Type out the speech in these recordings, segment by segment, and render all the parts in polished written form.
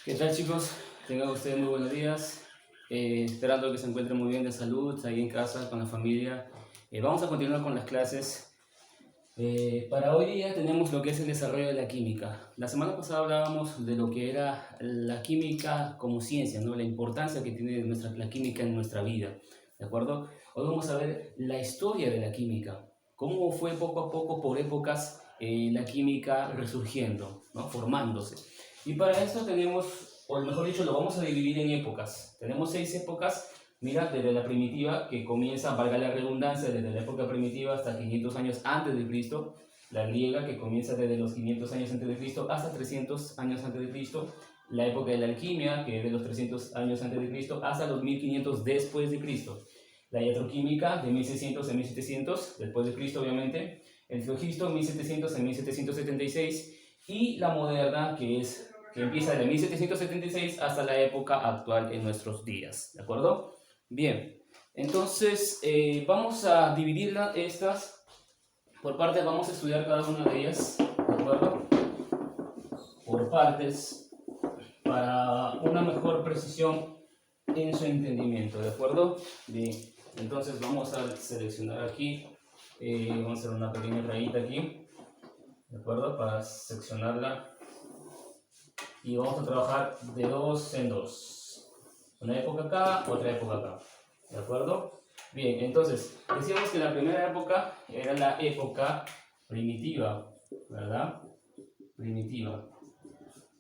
¿Qué tal, chicos? Tengan ustedes muy buenos días. Esperando que se encuentren muy bien de salud, ahí en casa, con la familia. Vamos a continuar con las clases. Para hoy día tenemos lo que es el desarrollo de la química. La semana pasada hablábamos de lo que era la química como ciencia, ¿no? La importancia que tiene la química en nuestra vida, ¿de acuerdo? Hoy vamos a ver la historia de la química, cómo fue poco a poco, por épocas, la química resurgiendo, ¿no? Formándose. Y para eso tenemos, o mejor dicho, lo vamos a dividir en épocas. Tenemos 6 épocas. Mira, desde la primitiva, que comienza, valga la redundancia, desde la época primitiva hasta 500 años antes de Cristo, la griega, que comienza desde los 500 años antes de Cristo hasta 300 años antes de Cristo, la época de la alquimia, que es de los 300 años antes de Cristo hasta los 1500 después de Cristo, la iatroquímica de 1600 a 1700 después de Cristo, obviamente, el flogisto 1700 a 1776, y la moderna, que empieza de 1776 hasta la época actual en nuestros días, ¿de acuerdo? Bien, entonces vamos a dividirla estas por partes, vamos a estudiar cada una de ellas, ¿de acuerdo? Por partes, para una mejor precisión en su entendimiento, ¿de acuerdo? Bien, entonces vamos a seleccionar aquí, vamos a hacer una pequeña rayita aquí, ¿de acuerdo? Para seccionarla, y vamos a trabajar de dos en dos. Una época acá, otra época acá. ¿De acuerdo? Bien, entonces, decíamos que la primera época era la época primitiva, ¿verdad? Primitiva.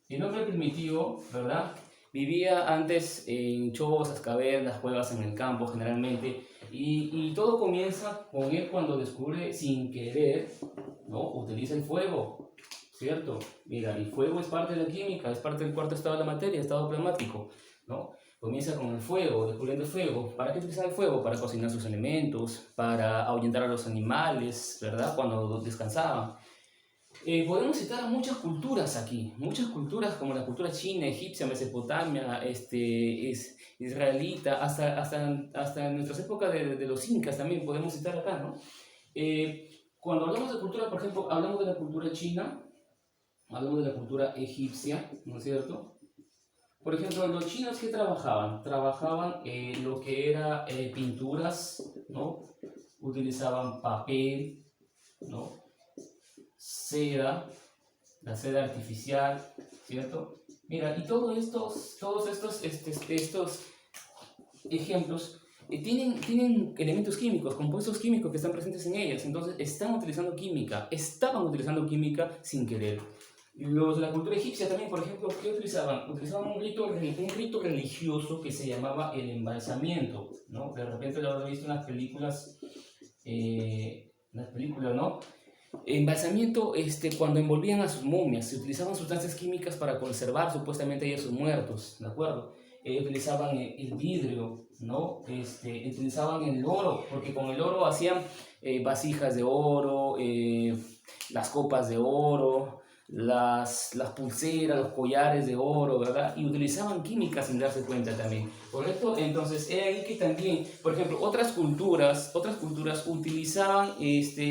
El hombre primitivo, ¿verdad? Vivía antes en chozas, cavernas, cuevas en el campo generalmente, y todo comienza con él cuando descubre sin querer, ¿no? Utiliza el fuego, ¿cierto? Mira, el fuego es parte de la química, es parte del cuarto estado de la materia, estado plasmático, ¿no? Comienza con el fuego, descubriendo el fuego. ¿Para qué utilizar el fuego? Para cocinar sus alimentos, para ahuyentar a los animales, ¿verdad? Cuando descansaban. Podemos citar a muchas culturas aquí, muchas culturas como la cultura china, egipcia, mesopotamia, israelita, hasta en nuestras épocas de los incas también podemos citar acá, ¿no? Cuando hablamos de cultura, por ejemplo, hablamos de la cultura china, hablamos de la cultura egipcia, ¿no es cierto? Por ejemplo, los chinos, ¿qué trabajaban? Trabajaban lo que era pinturas, ¿no? Utilizaban papel, ¿no? Seda, la seda artificial, ¿cierto? Mira, y todos estos ejemplos tienen elementos químicos, compuestos químicos que están presentes en ellas. Entonces, estaban utilizando química sin querer. Los de la cultura egipcia también, por ejemplo, ¿qué utilizaban? Utilizaban un rito religioso que se llamaba el embalsamiento, ¿no? De repente lo habrán visto en las películas, ¿no? Embalsamiento, cuando envolvían a sus momias, se utilizaban sustancias químicas para conservar supuestamente a sus muertos, ¿de acuerdo? Utilizaban el vidrio, ¿no? Utilizaban el oro, porque con el oro hacían vasijas de oro, las copas de oro, las pulseras, los collares de oro, ¿verdad? Y utilizaban químicas sin darse cuenta también, ¿correcto? Entonces, es ahí que también, por ejemplo, otras culturas utilizaban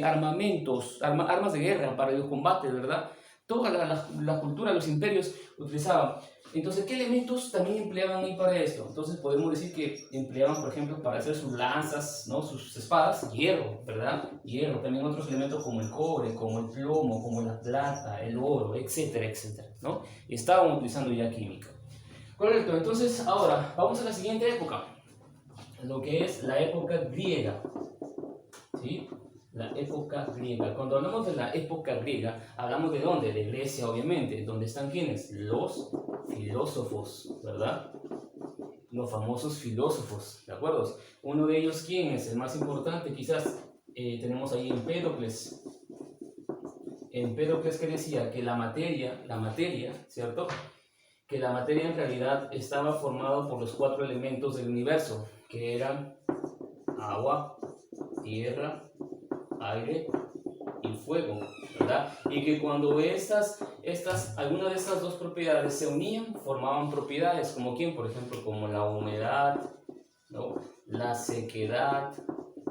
armas de guerra para los combates, ¿verdad? Toda la cultura, los imperios utilizaban. Entonces, ¿qué elementos también empleaban ahí para esto? Entonces, podemos decir que empleaban, por ejemplo, para hacer sus lanzas, ¿no? Sus espadas, hierro, ¿verdad? Hierro, también otros elementos como el cobre, como el plomo, como la plata, el oro, etcétera, etcétera, ¿no? Estaban utilizando ya química. Correcto, entonces ahora vamos a la siguiente época, lo que es la época griega, ¿sí? La época griega. Cuando hablamos de la época griega, hablamos de dónde? De Grecia, obviamente. ¿Dónde están quiénes? Los filósofos, ¿verdad? Los famosos filósofos, ¿de acuerdo? Uno de ellos, ¿quién es? El más importante, quizás, tenemos ahí Empédocles. Empédocles, que decía que la materia, ¿cierto? Que la materia en realidad estaba formada por los 4 elementos del universo, que eran agua, tierra, aire y fuego, ¿verdad? Y que cuando alguna de estas dos propiedades se unían, formaban propiedades como ¿quién? Por ejemplo, como la humedad, ¿no? La sequedad,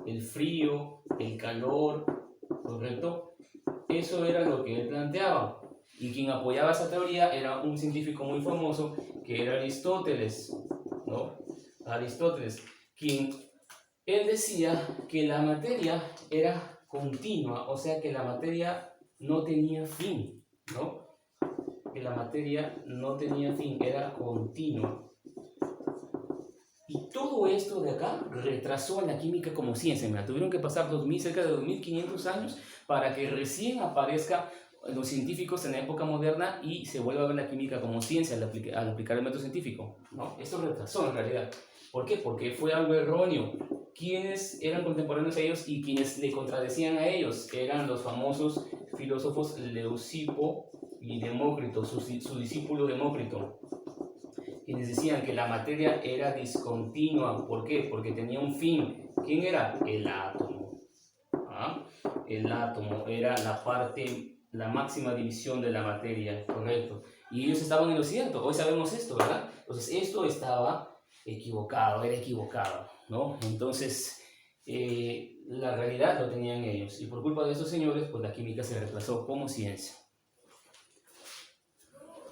el frío, el calor, ¿correcto? Eso era lo que él planteaba. Y quien apoyaba esa teoría era un científico muy famoso que era Aristóteles, ¿no? Aristóteles, quien él decía que la materia era continua, o sea que la materia no tenía fin, ¿no? Que la materia no tenía fin, era continua. Y todo esto de acá retrasó a la química como ciencia. Me tuvieron que pasar cerca de 2500 años para que recién aparezca los científicos en la época moderna y se vuelva a ver la química como ciencia al aplicar el método científico, ¿no? Esto retrasó en realidad. ¿Por qué? Porque fue algo erróneo. ¿Quiénes eran contemporáneos a ellos y quienes le contradecían a ellos? Eran los famosos filósofos Leucipo y Demócrito, su discípulo Demócrito, quienes decían que la materia era discontinua. ¿Por qué? Porque tenía un fin. ¿Quién era? El átomo. ¿Ah? El átomo era la máxima división de la materia, correcto. Y ellos estaban en lo cierto. Hoy sabemos esto, ¿verdad? Entonces, esto estaba equivocado, era equivocado, ¿no? Entonces, la realidad lo tenían ellos. Y por culpa de esos señores, pues la química se reemplazó como ciencia.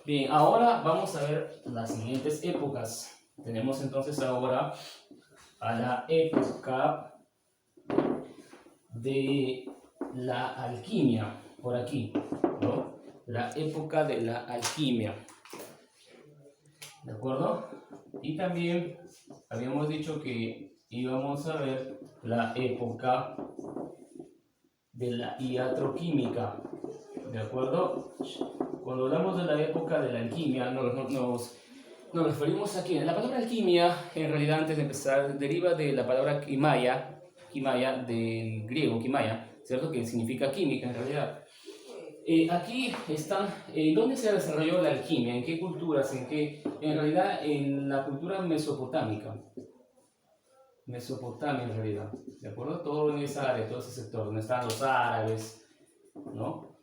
Bien, ahora vamos a ver las siguientes épocas. Tenemos entonces ahora a la época de la alquimia, por aquí, ¿no? La época de la alquimia, ¿de acuerdo? Y también habíamos dicho que íbamos a ver la época de la iatroquímica, ¿de acuerdo? Cuando hablamos de la época de la alquimia, nos referimos a quién. La palabra alquimia, en realidad, antes de empezar, deriva de la palabra kimaya, del griego kimaya, ¿cierto? Que significa química, en realidad. Aquí están, ¿dónde se desarrolló la alquimia? ¿En qué culturas? En realidad, en la cultura mesopotámica. Mesopotamia, en realidad, ¿de acuerdo? Todo en esa área, todo ese sector, donde están los árabes, ¿no?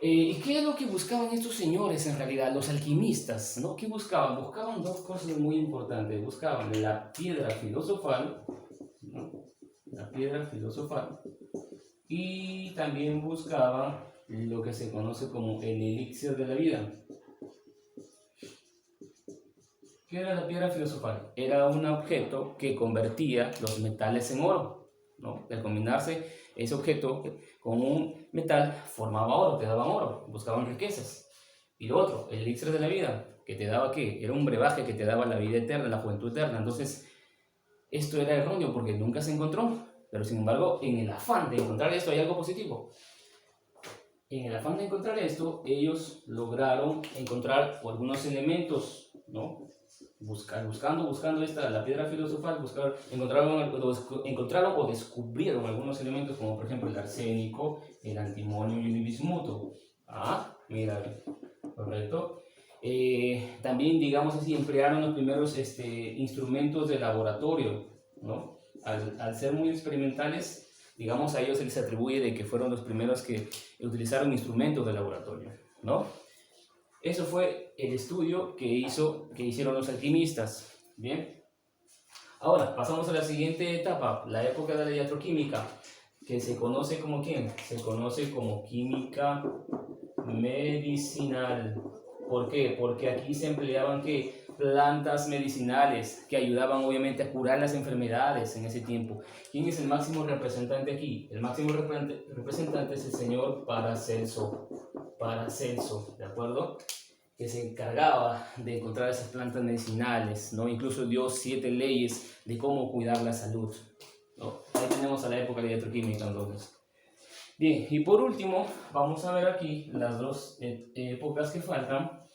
¿Y qué es lo que buscaban estos señores en realidad, los alquimistas, ¿no? ¿Qué buscaban? Buscaban dos cosas muy importantes. Buscaban la piedra filosofal, ¿no? La piedra filosofal. Y también buscaban lo que se conoce como el elixir de la vida. ¿Qué era la piedra filosofal? Era un objeto que convertía los metales en oro, ¿no? Al combinarse ese objeto con un metal formaba oro, te daban oro, buscaban riquezas. Y lo otro, el elixir de la vida, que te daba ¿qué? Era un brebaje que te daba la vida eterna, la juventud eterna. Entonces, esto era erróneo porque nunca se encontró. Pero sin embargo, en el afán de encontrar esto hay algo positivo. En el afán de encontrar esto, ellos lograron encontrar algunos elementos, ¿no? Buscando la piedra filosofal, encontraron o descubrieron algunos elementos como por ejemplo el arsénico, el antimonio y el bismuto. Ah, mira, correcto. También, digamos así, emplearon los primeros instrumentos de laboratorio, ¿no? Al ser muy experimentales, digamos, a ellos se les atribuye de que fueron los primeros que utilizaron instrumentos de laboratorio, ¿no? Eso fue el estudio que hicieron los alquimistas. Bien. Ahora, pasamos a la siguiente etapa, la época de la iatroquímica, que se conoce como ¿quién? Se conoce como química medicinal. ¿Por qué? Porque aquí se empleaban ¿qué? Plantas medicinales que ayudaban obviamente a curar las enfermedades en ese tiempo. ¿Quién es el máximo representante aquí? El máximo representante es el señor Paracelso. Paracelso, ¿de acuerdo? Que se encargaba de encontrar esas plantas medicinales, ¿no? Incluso dio 7 leyes de cómo cuidar la salud, ¿no? Ahí tenemos a la época de la iatroquímica, entonces. Bien, y por último, vamos a ver aquí las dos épocas que faltan,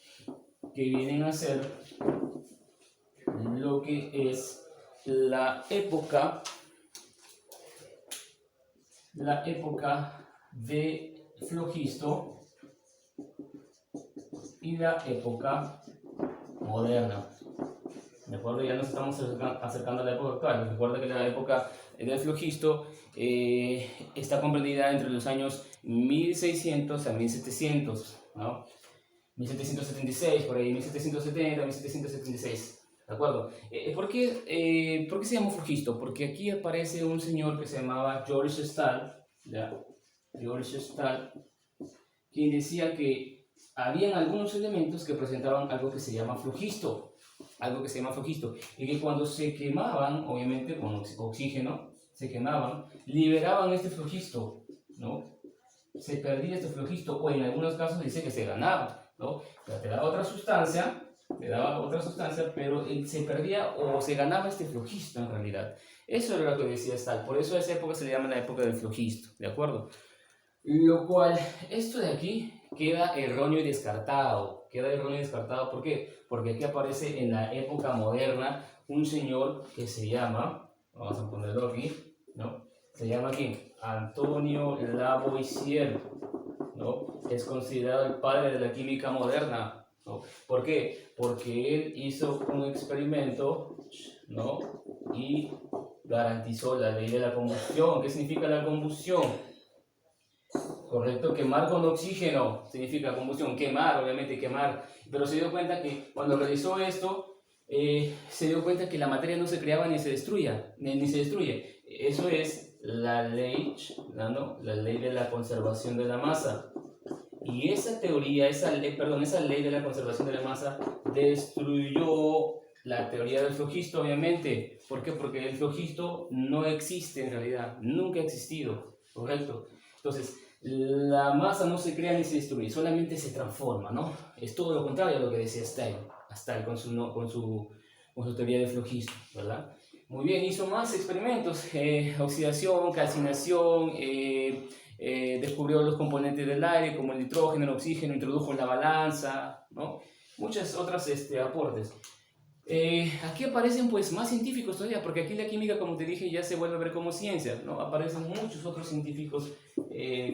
que vienen a ser lo que es la época de Flogisto y la época moderna. ¿De acuerdo? Ya nos estamos acercando a la época actual. Recuerda que la época del Flogisto está comprendida entre los años 1600 a 1700, ¿no? 1776, por ahí, 1770, 1776. ¿De acuerdo? ¿Por qué se llama Flogisto? Porque aquí aparece un señor que se llamaba George Stahl, ¿ya? George Stahl, quien decía que habían algunos elementos que presentaban algo que se llama flogisto, y que cuando se quemaban, obviamente con oxígeno, se quemaban, liberaban este flogisto, ¿no? Se perdía este flogisto, o en algunos casos dice que se ganaba, ¿no? O sea, te daba otra sustancia, pero se perdía o se ganaba este flogisto en realidad. Eso era lo que decía Stahl, por eso a esa época se le llama la época del flogisto, ¿de acuerdo? Lo cual, esto de aquí queda erróneo y descartado. ¿Por qué? Porque aquí aparece en la época moderna un señor que se llama, vamos a ponerlo aquí, ¿no? Se llama aquí Antonio Lavoisier, ¿no? Es considerado el padre de la química moderna, ¿no? ¿Por qué? Porque él hizo un experimento, ¿no? Y garantizó la ley de la combustión. ¿Qué significa la combustión? Correcto, quemar con oxígeno significa combustión, quemar, obviamente quemar, pero se dio cuenta que cuando realizó esto, se dio cuenta que la materia no se creaba ni se destruía, ni se destruye. Eso es la ley, ¿no? La ley de la conservación de la masa. Y esa teoría, esa ley de la conservación de la masa destruyó la teoría del flogisto, obviamente. ¿Por qué? Porque el flogisto no existe en realidad, nunca ha existido, ¿correcto? Entonces, la masa no se crea ni se destruye, solamente se transforma, ¿no? Es todo lo contrario a lo que decía Stahl con su teoría del flogisto, ¿verdad? Muy bien, hizo más experimentos, oxidación, calcinación, descubrió los componentes del aire como el nitrógeno, el oxígeno, introdujo la balanza, ¿no? Muchos otros aportes. Aquí aparecen pues más científicos todavía, porque aquí la química, como te dije, ya se vuelve a ver como ciencia, ¿no? Aparecen muchos otros científicos,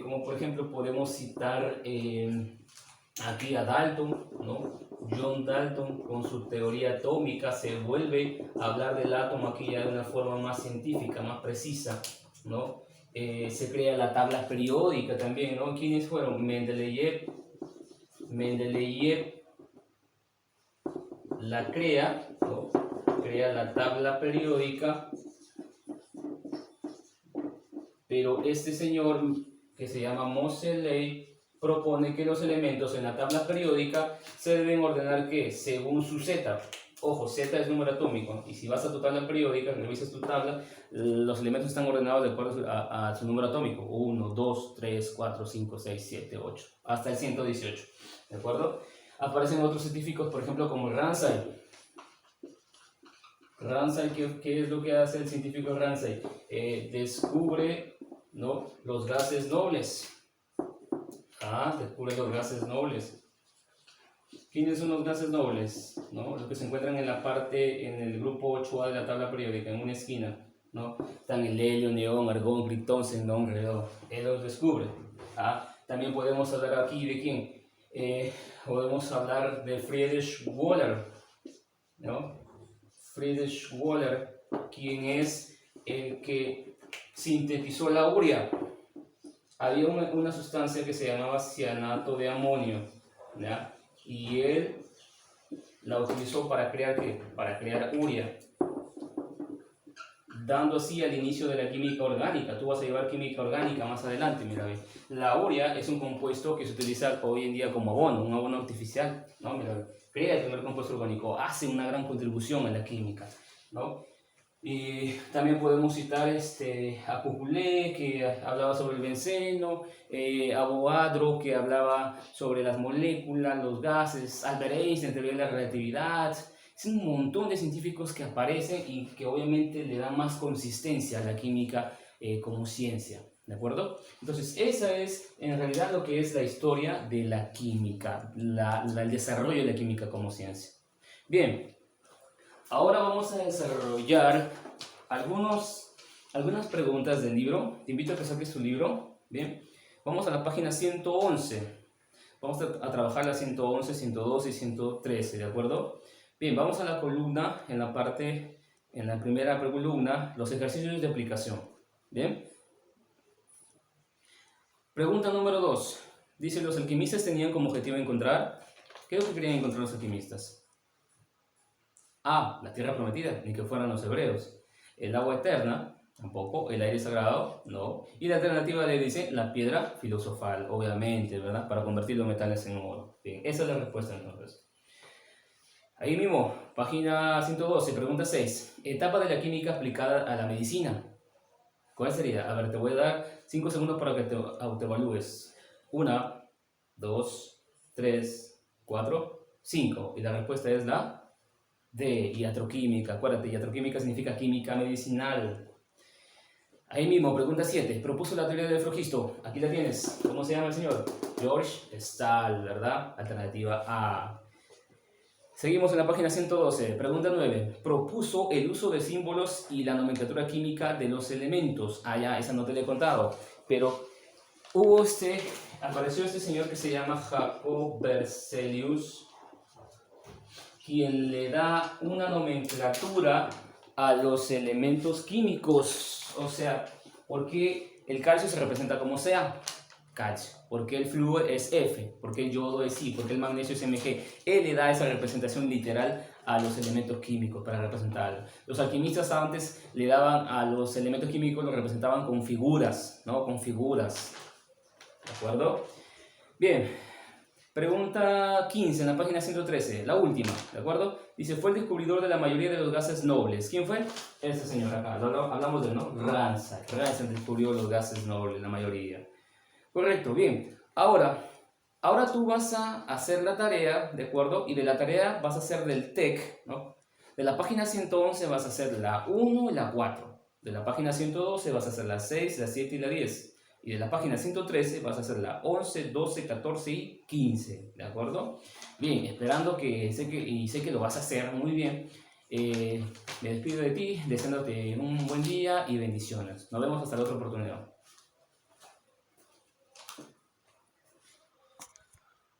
como por ejemplo podemos citar aquí a Dalton, ¿no? John Dalton con su teoría atómica se vuelve a hablar del átomo aquí ya de una forma más científica, más precisa, ¿no? Se crea la tabla periódica también, ¿no? ¿Quiénes fueron? Mendeleev la crea, ¿no? Crea la tabla periódica, pero este señor que se llama Moseley propone que los elementos en la tabla periódica se deben ordenar ¿qué? Según su Z. Ojo, Z es número atómico, y si vas a tu tabla periódica, revisas tu tabla, los elementos están ordenados de acuerdo a su número atómico. 1, 2, 3, 4, 5, 6, 7, 8, hasta el 118, ¿de acuerdo? Aparecen otros científicos, por ejemplo, como Ramsay. Ramsay, ¿qué es lo que hace el científico Ramsay? Descubre, ¿no? Los gases nobles. Descubre los gases nobles. ¿Quiénes son los gases nobles? ¿No? Los que se encuentran en el grupo 8A de la tabla periódica, en una esquina, ¿no? Están el helio, neón, argón, criptón, xenón, radón. Él los descubre. También podemos hablar aquí de quién. Podemos hablar de Friedrich Wöhler, ¿no? Friedrich Wöhler, quien es el que sintetizó la urea. Había una sustancia que se llamaba cianato de amonio, ¿ya? Y él la utilizó para crear ¿qué? Para crear urea, dando así al inicio de la química orgánica. Tú vas a llevar química orgánica más adelante, mira, ve. La urea es un compuesto que se utiliza hoy en día como abono, un abono artificial, ¿no? Mira, ve. Crea el primer compuesto orgánico, hace una gran contribución a la química, ¿no? Y también podemos citar a Pupulé, que hablaba sobre el benceno, a Avogadro, que hablaba sobre las moléculas, los gases, Albert Einstein, teoría de la relatividad. Es un montón de científicos que aparecen y que obviamente le dan más consistencia a la química como ciencia, ¿de acuerdo? Entonces, esa es en realidad lo que es la historia de la química, el desarrollo de la química como ciencia. Bien. Ahora vamos a desarrollar algunas preguntas del libro. Te invito a que saques tu libro. Bien, vamos a la página 111. Vamos a trabajar la 111, 112 y 113, ¿de acuerdo? Bien, vamos a la columna, en la primera columna, los ejercicios de aplicación. Bien. Pregunta número 2. Dice, los alquimistas tenían como objetivo encontrar. ¿Qué es lo que querían encontrar los alquimistas? La tierra prometida, ni que fueran los hebreos. El agua eterna, Tampoco. ¿El aire sagrado? No. Y la alternativa D dice la piedra filosofal, obviamente, ¿verdad? Para convertir los metales en oro. Bien, esa es la respuesta entonces. Ahí mismo, página 112, pregunta 6. Etapa de la química aplicada a la medicina. ¿Cuál sería? A ver, te voy a dar 5 segundos para que te autoevalúes. 1, 2, 3, 4, 5. Y la respuesta es la D, iatroquímica. Acuérdate, iatroquímica significa química medicinal. Ahí mismo, pregunta 7. Propuso la teoría del flogisto. Aquí la tienes. ¿Cómo se llama el señor? George Stahl, ¿verdad? Alternativa A. Seguimos en la página 112. Pregunta 9. Propuso el uso de símbolos y la nomenclatura química de los elementos. Ah, ya, esa no te la he contado. Pero apareció este señor que se llama Jacob Berzelius, quien le da una nomenclatura a los elementos químicos. O sea, ¿por qué el calcio se representa como Ca? Calcio. ¿Por qué el flúor es F? ¿Por qué el yodo es I? ¿Por qué el magnesio es Mg? Él le da esa representación literal a los elementos químicos para representarlo. Los alquimistas antes le daban a los elementos químicos, los representaban con figuras, ¿no? Con figuras. ¿De acuerdo? Bien. Pregunta 15 en la página 113, la última, ¿de acuerdo? Dice, fue el descubridor de la mayoría de los gases nobles. ¿Quién fue? Este señor acá, hablamos de él, ¿no? Ranyzek. Ranyzek descubrió los gases nobles, la mayoría. Correcto, bien. Ahora tú vas a hacer la tarea, ¿de acuerdo? Y de la tarea vas a hacer del TEC, ¿no? De la página 111 vas a hacer la 1 y la 4. De la página 112 vas a hacer la 6, la 7 y la 10. Y de la página 113 vas a hacer la 11, 12, 14 y 15, ¿de acuerdo? Bien, esperando sé que lo vas a hacer muy bien. Me despido de ti, deseándote un buen día y bendiciones. Nos vemos hasta la otra oportunidad.